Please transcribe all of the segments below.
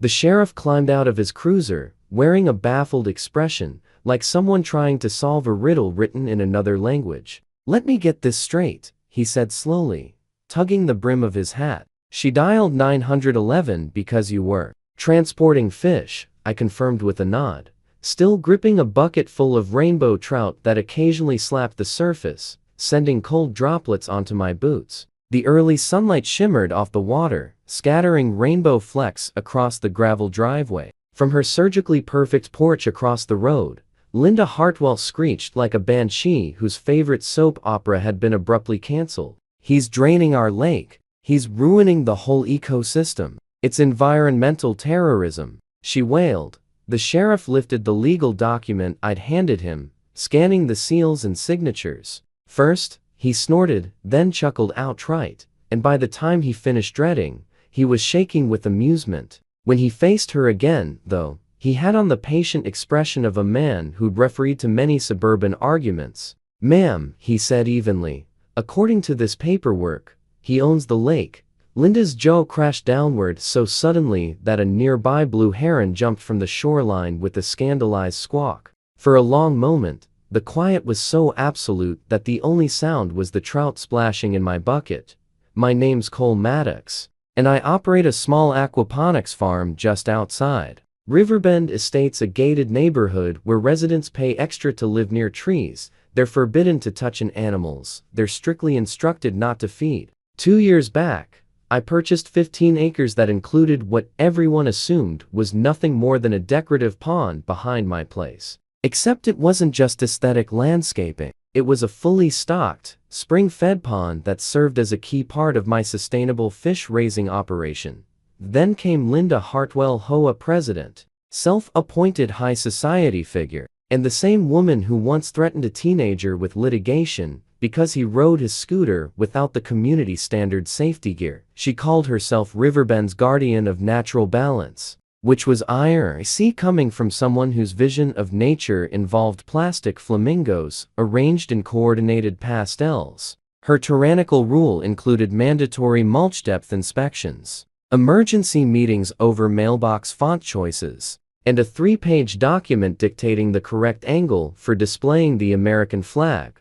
The sheriff climbed out of his cruiser, wearing a baffled expression, like someone trying to solve a riddle written in another language. "Let me get this straight," he said slowly, tugging the brim of his hat. "She dialed 911 because you were transporting fish," I confirmed with a nod, still gripping a bucket full of rainbow trout that occasionally slapped the surface, sending cold droplets onto my boots. The early sunlight shimmered off the water, scattering rainbow flecks across the gravel driveway. From her surgically perfect porch across the road, Linda Hartwell screeched like a banshee whose favorite soap opera had been abruptly canceled. "He's draining our lake. He's ruining the whole ecosystem. It's environmental terrorism," she wailed. The sheriff lifted the legal document I'd handed him, scanning the seals and signatures. First, he snorted, then chuckled outright, and by the time he finished dreading, he was shaking with amusement. When he faced her again, though, he had on the patient expression of a man who'd refereed to many suburban arguments. "Ma'am," he said evenly, "according to this paperwork, he owns the lake." Linda's jaw crashed downward so suddenly that a nearby blue heron jumped from the shoreline with a scandalized squawk. For a long moment, the quiet was so absolute that the only sound was the trout splashing in my bucket. "My name's Cole Maddox, and I operate a small aquaponics farm just outside Riverbend Estates, a gated neighborhood where residents pay extra to live near trees. They're forbidden to touch animals. They're strictly instructed not to feed." 2 years back, I purchased 15 acres that included what everyone assumed was nothing more than a decorative pond behind my place. Except it wasn't just aesthetic landscaping. It was a fully stocked, spring-fed pond that served as a key part of my sustainable fish-raising operation. Then came Linda Hartwell, HOA president, self-appointed high society figure, and the same woman who once threatened a teenager with litigation because he rode his scooter without the community standard safety gear. She called herself Riverbend's guardian of natural balance, which was ironic coming from someone whose vision of nature involved plastic flamingos arranged in coordinated pastels. Her tyrannical rule included mandatory mulch depth inspections, emergency meetings over mailbox font choices, and a 3-page document dictating the correct angle for displaying the American flag.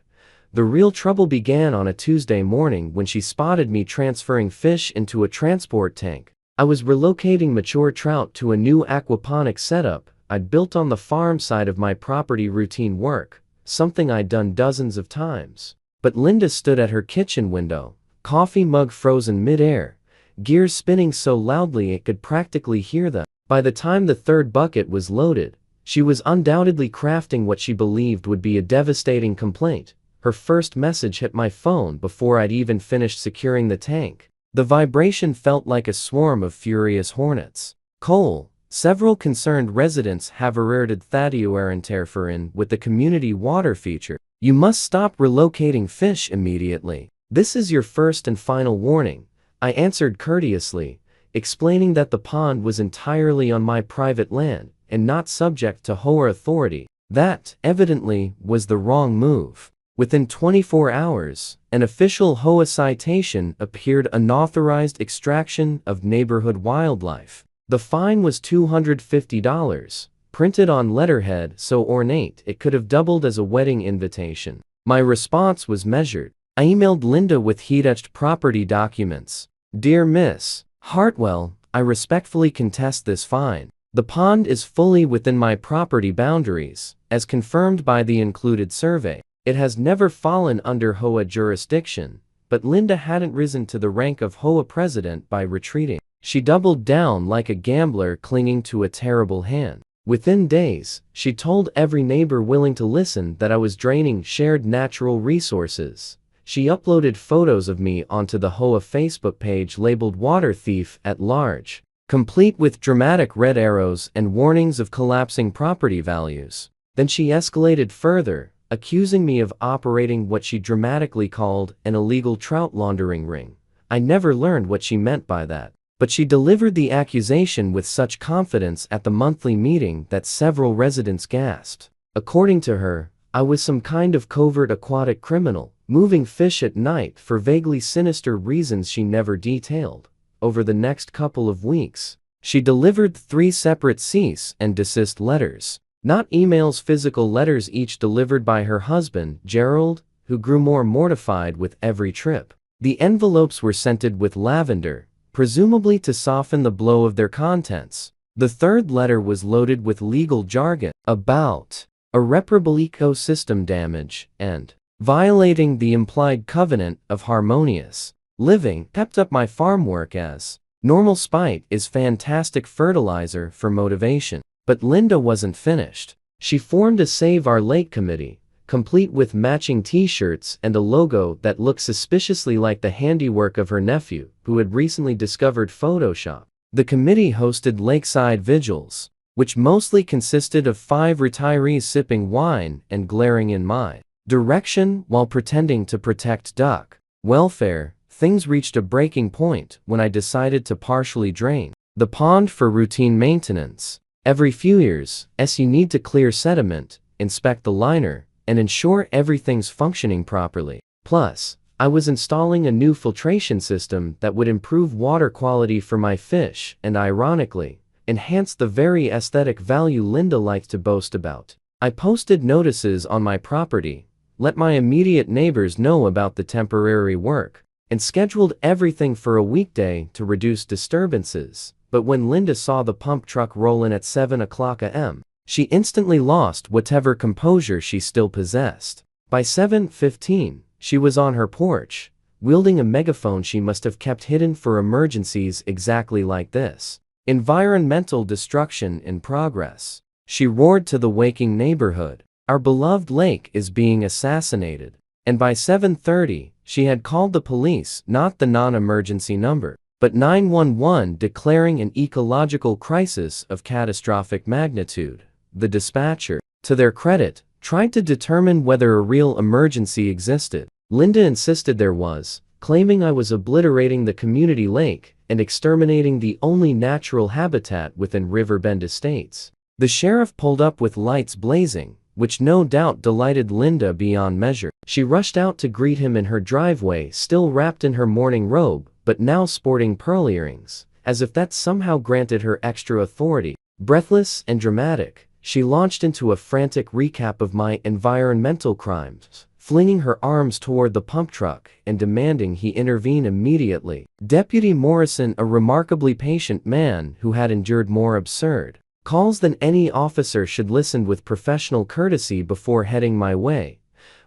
The real trouble began on a Tuesday morning when she spotted me transferring fish into a transport tank. I was relocating mature trout to a new aquaponics setup I'd built on the farm side of my property. Routine work, something I'd done dozens of times. But Linda stood at her kitchen window, coffee mug frozen mid-air, gears spinning so loudly it could practically hear them. By the time the third bucket was loaded, she was undoubtedly crafting what she believed would be a devastating complaint. Her first message hit my phone before I'd even finished securing the tank. The vibration felt like a swarm of furious hornets. "Cole, several concerned residents have alerted interference with the community water feature. You must stop relocating fish immediately. This is your first and final warning," I answered courteously, explaining that the pond was entirely on my private land and not subject to HOA authority. That, evidently, was the wrong move. Within 24 hours, an official HOA citation appeared: unauthorized extraction of neighborhood wildlife. The fine was $250, printed on letterhead so ornate it could have doubled as a wedding invitation. My response was measured. I emailed Linda with heat-etched property documents. "Dear Miss Hartwell, I respectfully contest this fine. The pond is fully within my property boundaries, as confirmed by the included survey. It has never fallen under HOA jurisdiction," but Linda hadn't risen to the rank of HOA president by retreating. She doubled down like a gambler clinging to a terrible hand. Within days, she told every neighbor willing to listen that I was draining shared natural resources. She uploaded photos of me onto the HOA Facebook page labeled "Water Thief at Large," complete with dramatic red arrows and warnings of collapsing property values. Then she escalated further, accusing me of operating what she dramatically called an illegal trout laundering ring. I never learned what she meant by that, but she delivered the accusation with such confidence at the monthly meeting that several residents gasped. According to her, I was some kind of covert aquatic criminal, moving fish at night for vaguely sinister reasons she never detailed. Over the next couple of weeks, She delivered 3 separate cease and desist letters. Not emails, physical letters, each delivered by her husband, Gerald, who grew more mortified with every trip. The envelopes were scented with lavender, presumably to soften the blow of their contents. The 3rd letter was loaded with legal jargon about irreparable ecosystem damage and violating the implied covenant of harmonious living. Kept up my farm work as normal. Spite is fantastic fertilizer for motivation. But Linda wasn't finished. She formed a Save Our Lake committee, complete with matching t-shirts and a logo that looked suspiciously like the handiwork of her nephew, who had recently discovered Photoshop. The committee hosted lakeside vigils, which mostly consisted of 5 retirees sipping wine and glaring in my direction while pretending to protect duck welfare. Things reached a breaking point when I decided to partially drain the pond for routine maintenance. Every few years, you need to clear sediment, inspect the liner, and ensure everything's functioning properly. Plus, I was installing a new filtration system that would improve water quality for my fish and, ironically, enhance the very aesthetic value Linda liked to boast about. I posted notices on my property, let my immediate neighbors know about the temporary work, and scheduled everything for a weekday to reduce disturbances. But when Linda saw the pump truck roll in at 7 o'clock a.m., she instantly lost whatever composure she still possessed. By 7:15, she was on her porch, wielding a megaphone she must have kept hidden for emergencies exactly like this. Environmental destruction in progress. She roared to the waking neighborhood. Our beloved lake is being assassinated. And by 7:30, she had called the police, not the non-emergency number, but 911, declaring an ecological crisis of catastrophic magnitude. The dispatcher, to their credit, tried to determine whether a real emergency existed. Linda insisted there was, claiming I was obliterating the community lake and exterminating the only natural habitat within Riverbend Estates. The sheriff pulled up with lights blazing, which no doubt delighted Linda beyond measure. She rushed out to greet him in her driveway, still wrapped in her morning robe, but now sporting pearl earrings, as if that somehow granted her extra authority. Breathless and dramatic, she launched into a frantic recap of my environmental crimes, flinging her arms toward the pump truck and demanding he intervene immediately. Deputy Morrison, a remarkably patient man who had endured more absurd calls than any officer, should listen with professional courtesy before heading my way,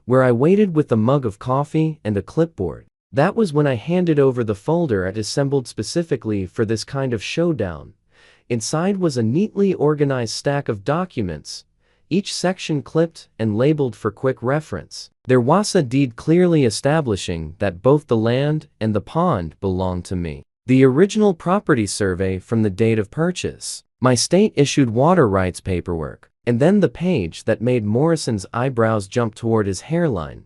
where I waited with a mug of coffee and a clipboard. That was when I handed over the folder I'd assembled specifically for this kind of showdown. Inside was a neatly organized stack of documents, each section clipped and labeled for quick reference. There was a deed clearly establishing that both the land and the pond belonged to me. The original property survey from the date of purchase. My state-issued water rights paperwork. And then the page that made Morrison's eyebrows jump toward his hairline.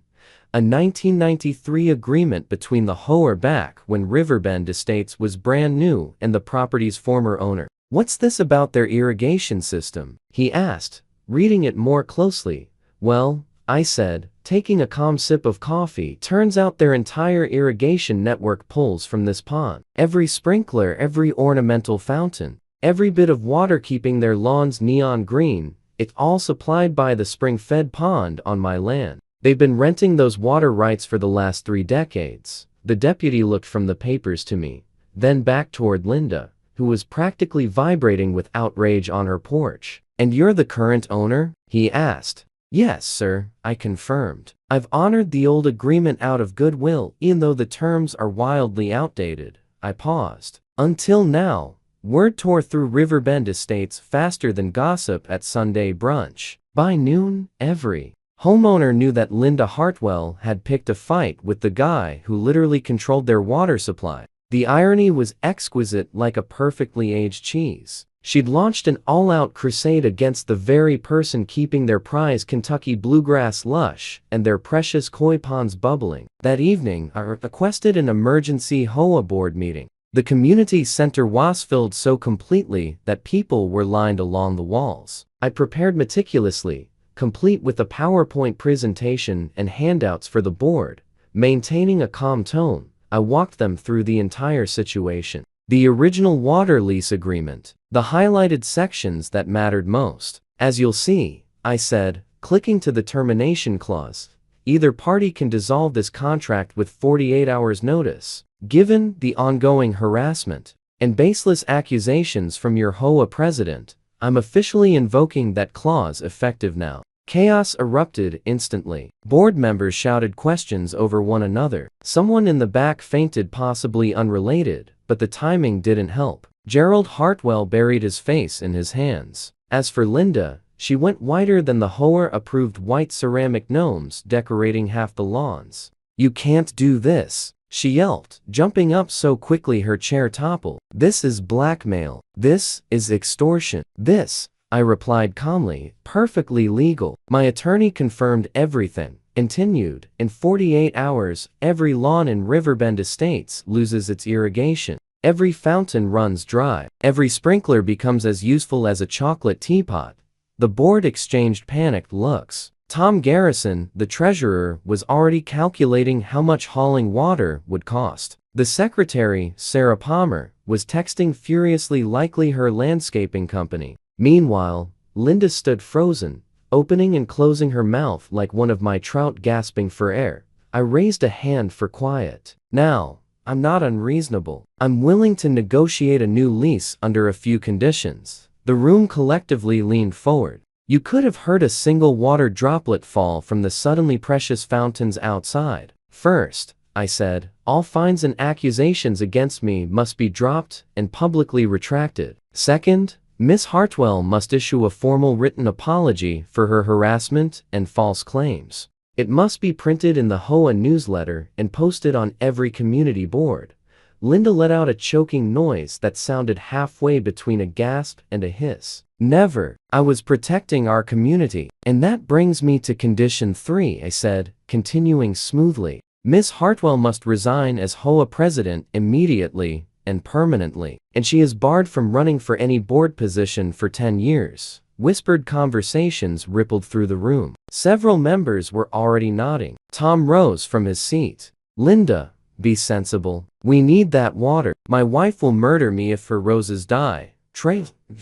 A 1993 agreement between the HOA back when Riverbend Estates was brand new and the property's former owner. What's this about their irrigation system? He asked, reading it more closely. Well, I said, taking a calm sip of coffee. Turns out their entire irrigation network pulls from this pond. Every sprinkler, every ornamental fountain, every bit of water keeping their lawns neon green, it's all supplied by the spring-fed pond on my land. They've been renting those water rights for the last 3 decades. The deputy looked from the papers to me, then back toward Linda, who was practically vibrating with outrage on her porch. And you're the current owner? He asked. Yes, sir, I confirmed. I've honored the old agreement out of goodwill, even though the terms are wildly outdated. I paused. Until now, word tore through Riverbend Estates faster than gossip at Sunday brunch. By noon, every homeowner knew that Linda Hartwell had picked a fight with the guy who literally controlled their water supply. The irony was exquisite, like a perfectly aged cheese. She'd launched an all-out crusade against the very person keeping their prized Kentucky bluegrass lush and their precious koi ponds bubbling. That evening, I requested an emergency HOA board meeting. The community center was filled so completely that people were lined along the walls. I prepared meticulously, complete with a PowerPoint presentation and handouts for the board. Maintaining a calm tone, I walked them through the entire situation. The original water lease agreement. The highlighted sections that mattered most. As you'll see, I said, clicking to the termination clause. Either party can dissolve this contract with 48 hours notice. Given the ongoing harassment and baseless accusations from your HOA president, I'm officially invoking that clause effective now. Chaos erupted instantly. Board members shouted questions over one another. Someone in the back fainted, possibly unrelated, but the timing didn't help. Gerald Hartwell buried his face in his hands. As for Linda, she went whiter than the HOA-approved white ceramic gnomes decorating half the lawns. "You can't do this," she yelped, jumping up so quickly her chair toppled. "This is blackmail. This is extortion." "This," I replied calmly, "perfectly legal." My attorney confirmed everything. Continued, "In 48 hours, every lawn in Riverbend Estates loses its irrigation. Every fountain runs dry. Every sprinkler becomes as useful as a chocolate teapot." The board exchanged panicked looks. Tom Garrison, the treasurer, was already calculating how much hauling water would cost. The secretary, Sarah Palmer, was texting furiously, likely her landscaping company. Meanwhile, Linda stood frozen, opening and closing her mouth like one of my trout gasping for air. I raised a hand for quiet. "Now, I'm not unreasonable. I'm willing to negotiate a new lease under a few conditions." The room collectively leaned forward. You could have heard a single water droplet fall from the suddenly precious fountains outside. "First," I said, "all fines and accusations against me must be dropped and publicly retracted. Second, Miss Hartwell must issue a formal written apology for her harassment and false claims. It must be printed in the HOA newsletter and posted on every community board." Linda let out a choking noise that sounded halfway between a gasp and a hiss. "Never. I was protecting our community." "And that brings me to condition 3, I said, continuing smoothly. "Miss Hartwell must resign as HOA president immediately and permanently. And she is barred from running for any board position for 10 years. Whispered conversations rippled through the room. Several members were already nodding. Tom rose from his seat. "Linda, be sensible. We need that water. My wife will murder me if her roses die."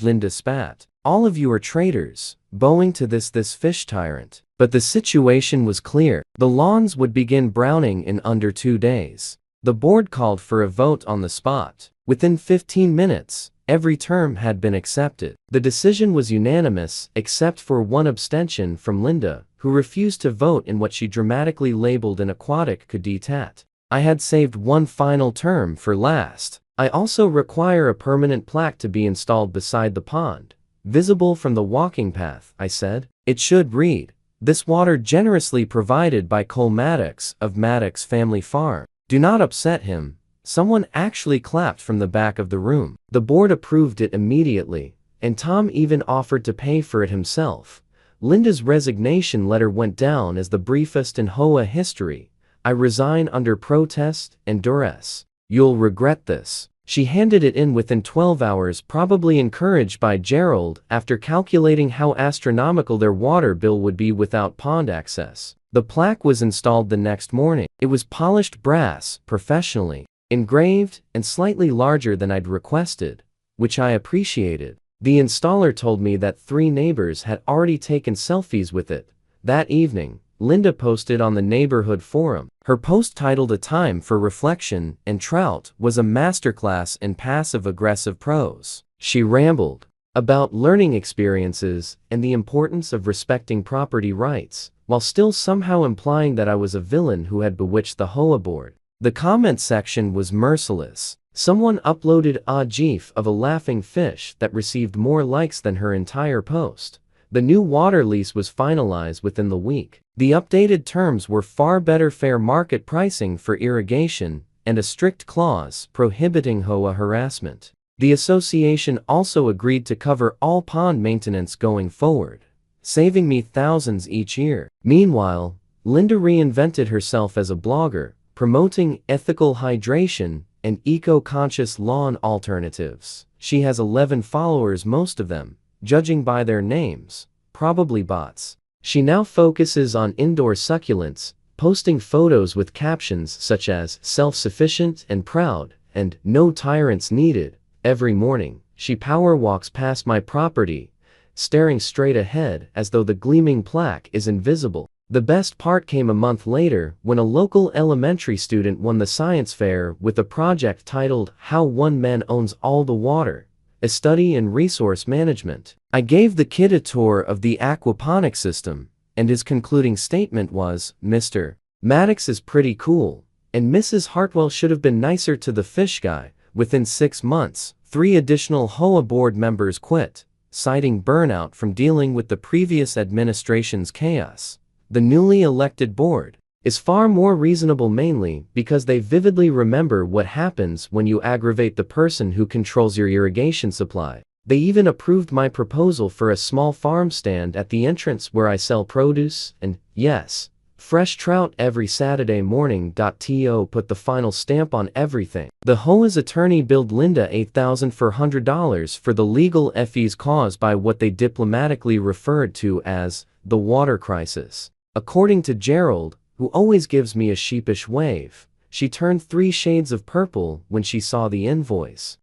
Linda spat. "All of you are traitors, bowing to this fish tyrant." But the situation was clear. The lawns would begin browning in under 2 days. The board called for a vote on the spot. Within 15 minutes, every term had been accepted. The decision was unanimous, except for one abstention from Linda, who refused to vote in what she dramatically labeled an aquatic cadet. I had saved one final term for last. "I also require a permanent plaque to be installed beside the pond, visible from the walking path," I said. "It should read, 'This water generously provided by Cole Maddox of Maddox Family Farm.' Do not upset him." Someone actually clapped from the back of the room. The board approved it immediately, and Tom even offered to pay for it himself. Linda's resignation letter went down as the briefest in HOA history. "I resign under protest and duress. You'll regret this." She handed it in within 12 hours, probably encouraged by Gerald after calculating how astronomical their water bill would be without pond access. The plaque was installed the next morning. It was polished brass, professionally engraved, and slightly larger than I'd requested, which I appreciated. The installer told me that 3 neighbors had already taken selfies with it. That evening, Linda posted on the neighborhood forum. Her post, titled "A Time for Reflection and Trout," was a masterclass in passive-aggressive prose. She rambled about learning experiences and the importance of respecting property rights, while still somehow implying that I was a villain who had bewitched the HOA board. The comment section was merciless. Someone uploaded a GIF of a laughing fish that received more likes than her entire post. The new water lease was finalized within the week. The updated terms were far better fair market pricing for irrigation and a strict clause prohibiting HOA harassment. The association also agreed to cover all pond maintenance going forward, saving me thousands each year. Meanwhile, Linda reinvented herself as a blogger, promoting ethical hydration and eco-conscious lawn alternatives. She has 11 followers, most of them, judging by their names, probably bots. She now focuses on indoor succulents, posting photos with captions such as "self-sufficient and proud," and no tyrants needed. Every morning, she power walks past my property, staring straight ahead as though the gleaming plaque is invisible. The best part came a month later when a local elementary student won the science fair with a project titled How One Man Owns All the Water, a study in resource management. I gave the kid a tour of the aquaponics system, and his concluding statement was, "Mr. Maddox is pretty cool, and Mrs. Hartwell should have been nicer to the fish guy." Within 6 months, 3 additional HOA board members quit, citing burnout from dealing with the previous administration's chaos. The newly elected board is far more reasonable, mainly because they vividly remember what happens when you aggravate the person who controls your irrigation supply. They even approved my proposal for a small farm stand at the entrance where I sell produce, and yes, fresh trout every Saturday morning. To put the final stamp on everything, the HOA's attorney billed Linda $8,400 for the legal fees caused by what they diplomatically referred to as the water crisis. According to Gerald, who always gives me a sheepish wave, she turned 3 shades of purple when she saw the invoice.